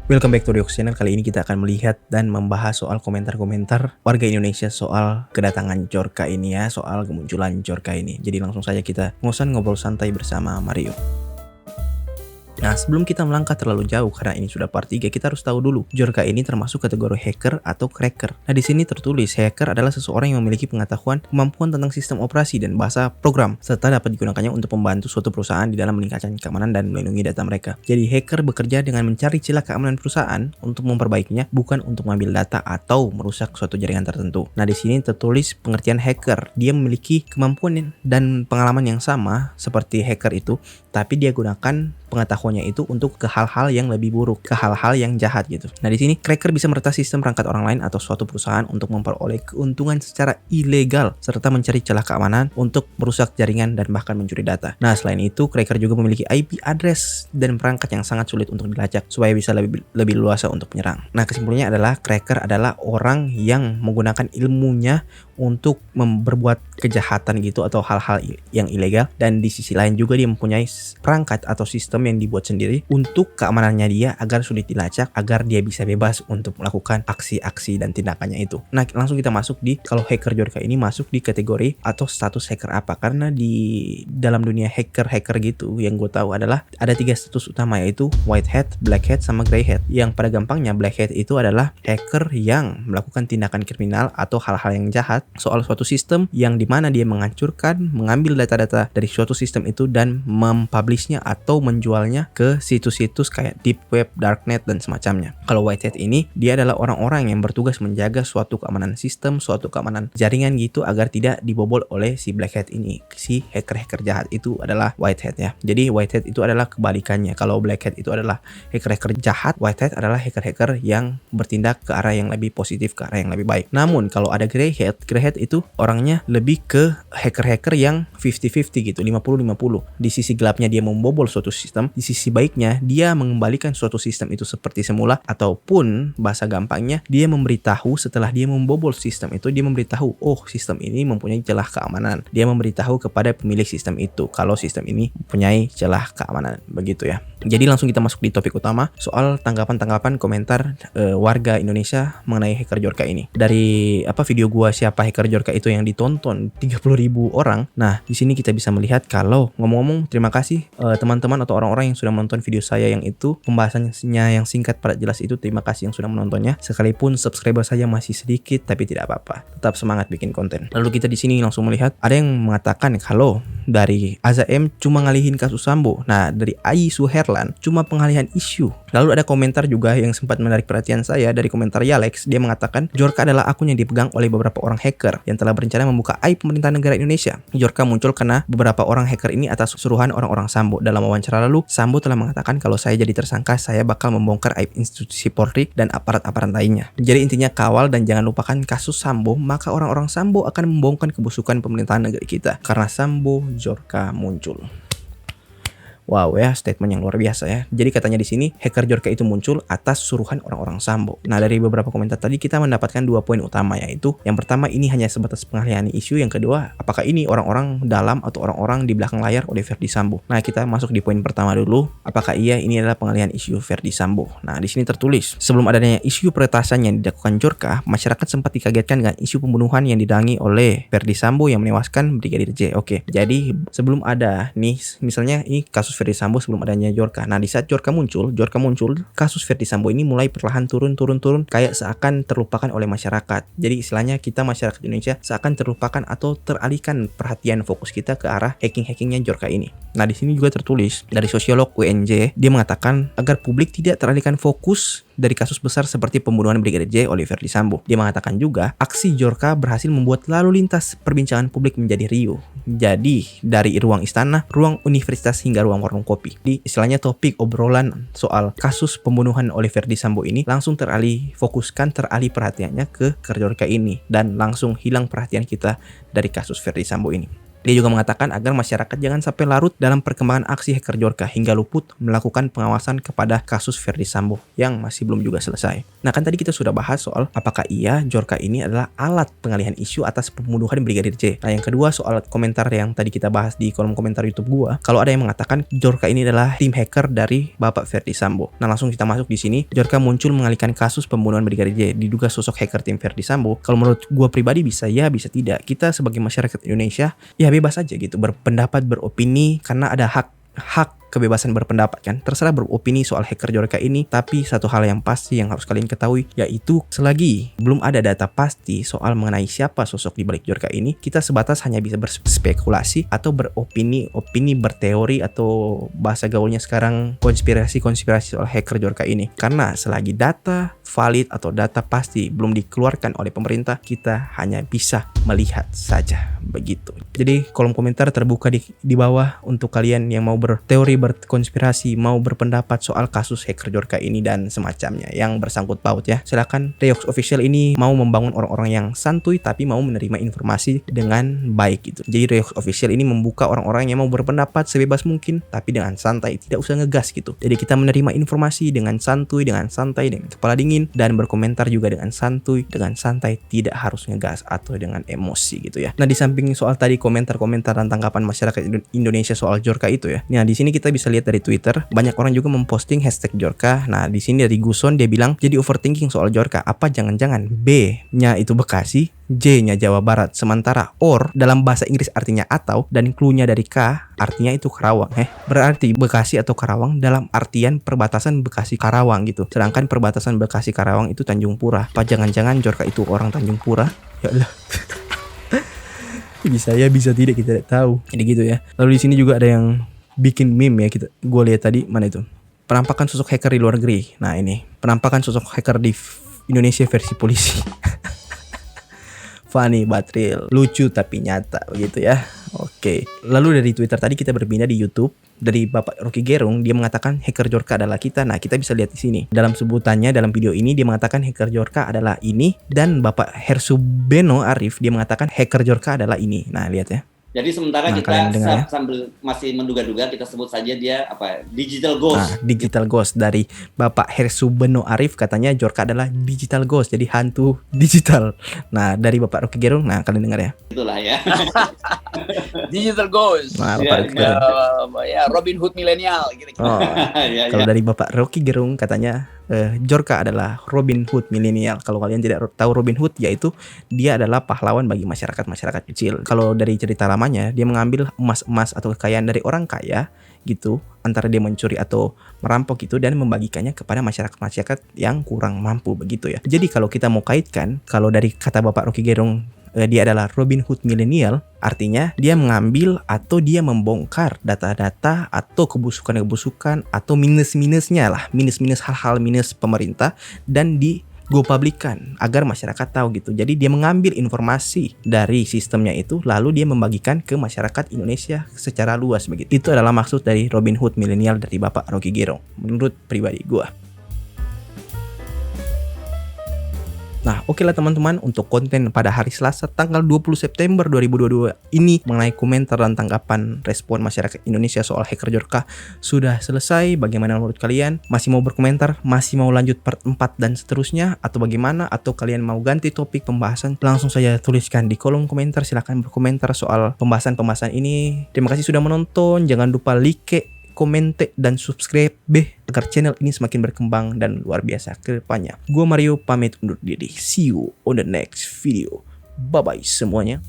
Welcome back to Riox Channel. Kali ini kita akan melihat dan membahas soal komentar-komentar warga Indonesia soal kedatangan Djorka ini ya, soal kemunculan Djorka ini. Jadi langsung saja kita ngobrol santai bersama Mario. Nah, sebelum kita melangkah terlalu jauh karena ini sudah part 3, kita harus tahu dulu Djorka ini termasuk kategori hacker atau cracker. Nah, di sini tertulis hacker adalah seseorang yang memiliki pengetahuan, kemampuan tentang sistem operasi dan bahasa program serta dapat digunakannya untuk membantu suatu perusahaan di dalam meningkatkan keamanan dan melindungi data mereka. Jadi hacker bekerja dengan mencari celah keamanan perusahaan untuk memperbaikinya, bukan untuk mengambil data atau merusak suatu jaringan tertentu. Nah, di sini tertulis pengertian hacker. Dia memiliki kemampuan dan pengalaman yang sama seperti hacker itu, tapi dia gunakan pengetahuannya itu untuk ke hal-hal yang lebih buruk, ke hal-hal yang jahat gitu. Nah, di sini cracker bisa meretas sistem perangkat orang lain atau suatu perusahaan untuk memperoleh keuntungan secara ilegal serta mencari celah keamanan untuk merusak jaringan dan bahkan mencuri data. Nah, selain itu cracker juga memiliki IP address dan perangkat yang sangat sulit untuk dilacak supaya bisa lebih luasa untuk menyerang. Nah, kesimpulannya adalah cracker adalah orang yang menggunakan ilmunya untuk berbuat kejahatan gitu atau hal-hal yang ilegal, dan di sisi lain juga dia mempunyai perangkat atau sistem yang dibuat sendiri untuk keamanannya dia agar sulit dilacak, agar dia bisa bebas untuk melakukan aksi-aksi dan tindakannya itu. Nah, langsung kita masuk di kalau hacker Djorka ini masuk di kategori atau status hacker apa, karena di dalam dunia hacker gitu yang gue tahu adalah ada 3 status utama, yaitu white hat, black hat, sama grey hat. Yang pada gampangnya black hat itu adalah hacker yang melakukan tindakan kriminal atau hal-hal yang jahat soal suatu sistem yang dimana dia menghancurkan, mengambil data-data dari suatu sistem itu dan mempublishnya atau menjualnya ke situs-situs kayak deep web, darknet, dan semacamnya. Kalau white hat ini, dia adalah orang-orang yang bertugas menjaga suatu keamanan sistem, suatu keamanan jaringan gitu agar tidak dibobol oleh si black hat ini. Si hacker-hacker jahat itu adalah white hat ya. Jadi white hat itu adalah kebalikannya. Kalau black hat itu adalah hacker-hacker jahat, white hat adalah hacker-hacker yang bertindak ke arah yang lebih positif, ke arah yang lebih baik. Namun kalau ada grey hat itu orangnya lebih ke hacker-hacker yang 50-50 gitu, 50-50. Di sisi gelapnya dia membobol suatu sistem, di sisi baiknya dia mengembalikan suatu sistem itu seperti semula, ataupun bahasa gampangnya dia memberitahu setelah dia membobol sistem itu, dia memberitahu, oh sistem ini mempunyai celah keamanan. Dia memberitahu kepada pemilik sistem itu kalau sistem ini mempunyai celah keamanan, begitu ya. Jadi langsung kita masuk di topik utama soal tanggapan-tanggapan komentar warga Indonesia mengenai hacker Djorka ini. Dari video gua siapa hacker Djorka itu yang ditonton 30.000 orang. Nah, di sini kita bisa melihat kalau ngomong-ngomong terima kasih teman-teman atau orang-orang yang sudah menonton video saya yang itu pembahasannya yang singkat padat jelas itu. Terima kasih yang sudah menontonnya. Sekalipun subscriber saya masih sedikit, tapi tidak apa-apa. Tetap semangat bikin konten. Lalu kita di sini langsung melihat ada yang mengatakan kalau dari AZM cuma ngalihin kasus Sambo. Nah, dari Ai Suherlan cuma pengalihan isu. Lalu ada komentar juga yang sempat menarik perhatian saya dari komentar Yalex. Dia mengatakan Djorka adalah akun yang dipegang oleh beberapa orang hacker yang telah berencana membuka aib pemerintah negara Indonesia. Djorka muncul karena beberapa orang hacker ini atas suruhan orang-orang Sambo. Dalam wawancara lalu, Sambo telah mengatakan kalau saya jadi tersangka, saya bakal membongkar aib institusi Polri dan aparat-aparat lainnya. Jadi intinya kawal dan jangan lupakan kasus Sambo, maka orang-orang Sambo akan membongkar kebusukan pemerintahan negeri kita. Karena Sambo, Djorka muncul. Wow ya, statement yang luar biasa ya. Jadi katanya di sini hacker Djorka itu muncul atas suruhan orang-orang Sambo. Nah, dari beberapa komentar tadi kita mendapatkan 2 poin utama, yaitu yang pertama ini hanya sebatas pengalihan isu, yang kedua apakah ini orang-orang dalam atau orang-orang di belakang layar oleh Verdi Sambo. Nah, kita masuk di poin pertama dulu, apakah ini adalah pengalihan isu Verdi Sambo. Nah, di sini tertulis sebelum adanya isu peretasan yang dilakukan Djorka, masyarakat sempat dikagetkan dengan isu pembunuhan yang didalangi oleh Verdi Sambo yang menewaskan Brigadir J. Oke, jadi sebelum ada nih misalnya ini kasus Verdi Sambo sebelum adanya Djorka. Nah, di saat Djorka muncul, kasus Verdi Sambo ini mulai perlahan turun kayak seakan terlupakan oleh masyarakat. Jadi istilahnya kita masyarakat Indonesia seakan terlupakan atau teralihkan perhatian fokus kita ke arah hacking-hackingnya Djorka ini. Nah, di sini juga tertulis dari sosiolog UNJ, dia mengatakan agar publik tidak teralihkan fokus dari kasus besar seperti pembunuhan Brigadir J oleh Verdi Sambo. Dia mengatakan juga aksi Djorka berhasil membuat lalu lintas perbincangan publik menjadi riuh. Jadi dari ruang istana, ruang universitas hingga ruang warung kopi. Di istilahnya topik obrolan soal kasus pembunuhan oleh Verdi Sambo ini langsung teralih perhatiannya ke Djorka ini dan langsung hilang perhatian kita dari kasus Verdi Sambo ini. Dia juga mengatakan agar masyarakat jangan sampai larut dalam perkembangan aksi hacker Djorka hingga luput melakukan pengawasan kepada kasus Verdi Sambo yang masih belum juga selesai. Nah kan tadi kita sudah bahas soal apakah iya Djorka ini adalah alat pengalihan isu atas pembunuhan Brigadir J. Nah yang kedua soal komentar yang tadi kita bahas di kolom komentar YouTube gua, kalau ada yang mengatakan Djorka ini adalah tim hacker dari Bapak Verdi Sambo. Nah langsung kita masuk di sini. Djorka muncul mengalihkan kasus pembunuhan Brigadir J, diduga sosok hacker tim Verdi Sambo. Kalau menurut gua pribadi bisa ya, bisa tidak. Kita sebagai masyarakat Indonesia ya bebas aja gitu berpendapat, beropini, karena ada hak kebebasan berpendapat kan, terserah beropini soal hacker Djorka ini. Tapi satu hal yang pasti yang harus kalian ketahui, yaitu selagi belum ada data pasti soal mengenai siapa sosok di balik Djorka ini, kita sebatas hanya bisa berspekulasi atau beropini, berteori, atau bahasa gaulnya sekarang konspirasi soal hacker Djorka ini. Karena selagi data valid atau data pasti belum dikeluarkan oleh pemerintah, kita hanya bisa melihat saja begitu. Jadi kolom komentar terbuka di bawah untuk kalian yang mau berteori, berkonspirasi, mau berpendapat soal kasus hacker Djorka ini dan semacamnya yang bersangkut paut ya. Silakan. Reox Official ini mau membangun orang-orang yang santuy tapi mau menerima informasi dengan baik gitu. Jadi Reox Official ini membuka orang-orang yang mau berpendapat sebebas mungkin tapi dengan santai, tidak usah ngegas gitu. Jadi kita menerima informasi dengan santuy, dengan kepala dingin, dan berkomentar juga dengan santuy, dengan santai, tidak harus ngegas atau dengan emosi gitu ya. Nah di samping soal tadi komentar-komentar dan tanggapan masyarakat Indonesia soal Djorka itu ya. Nah di sini kita bisa lihat dari Twitter, banyak orang juga memposting hashtag Djorka. Nah di sini dari Guson dia bilang, jadi overthinking soal Djorka, apa jangan-jangan B-nya itu Bekasi, J-nya Jawa Barat, sementara or dalam bahasa Inggris artinya atau, dan clue-nya dari K artinya itu Karawang. Berarti Bekasi atau Karawang dalam artian perbatasan Bekasi Karawang gitu. Sedangkan perbatasan Bekasi Karawang itu Tanjung Pura. Apa jangan-jangan Djorka itu orang Tanjung Pura? Ya Allah. Bisa ya, bisa tidak, kita tidak tahu. Jadi gitu ya. Lalu di sini juga ada yang bikin meme ya, gue lihat tadi, mana itu? Penampakan sosok hacker di luar negeri. Nah ini, penampakan sosok hacker di Indonesia versi polisi. Funny but real, lucu tapi nyata begitu ya. Oke. Lalu dari Twitter tadi kita berpindah di YouTube. Dari Bapak Rocky Gerung, dia mengatakan hacker Djorka adalah kita. Nah, kita bisa lihat di sini. Dalam sebutannya dalam video ini dia mengatakan hacker Djorka adalah ini, dan Bapak Hersubeno Arif dia mengatakan hacker Djorka adalah ini. Nah, lihat ya. Jadi sementara kita sambil masih menduga-duga, kita sebut saja dia digital ghost. Nah, digital ghost dari Bapak Hersubeno Arif, katanya Djorka adalah digital ghost, jadi hantu digital. Nah, dari Bapak Rocky Gerung, nah kalian dengar ya. Itulah ya. Digital ghost. Nah, ya Robin Hood milenial gitu. Kalau dari Bapak Rocky Gerung katanya Djorka adalah Robin Hood milenial. Kalau kalian tidak tahu Robin Hood, yaitu dia adalah pahlawan bagi masyarakat kecil. Kalau dari cerita lamanya, dia mengambil emas-emas atau kekayaan dari orang kaya gitu, antara dia mencuri atau merampok gitu, dan membagikannya kepada masyarakat yang kurang mampu begitu ya. Jadi kalau kita mau kaitkan, kalau dari kata Bapak Rocky Gerung, dia adalah Robin Hood milenial, artinya dia mengambil atau dia membongkar data-data atau kebusukan atau minus-minusnya lah, hal-hal minus pemerintah, dan go publikan agar masyarakat tahu gitu. Jadi dia mengambil informasi dari sistemnya itu, lalu dia membagikan ke masyarakat Indonesia secara luas begitu. Itu adalah maksud dari Robin Hood milenial dari Bapak Rocky Gerung, menurut pribadi gua. Nah, oke lah teman-teman, untuk konten pada hari Selasa tanggal 20 September 2022 ini mengenai komentar dan tanggapan respon masyarakat Indonesia soal hacker Djorka sudah selesai. Bagaimana menurut kalian? Masih mau berkomentar? Masih mau lanjut part 4 dan seterusnya? Atau bagaimana? Atau kalian mau ganti topik pembahasan? Langsung saja tuliskan di kolom komentar. Silahkan berkomentar soal pembahasan ini. Terima kasih sudah menonton. Jangan lupa like, komente, dan subscribe agar channel ini semakin berkembang dan luar biasa ke depannya. Gua Mario pamit undur diri. See you on the next video. Bye bye semuanya.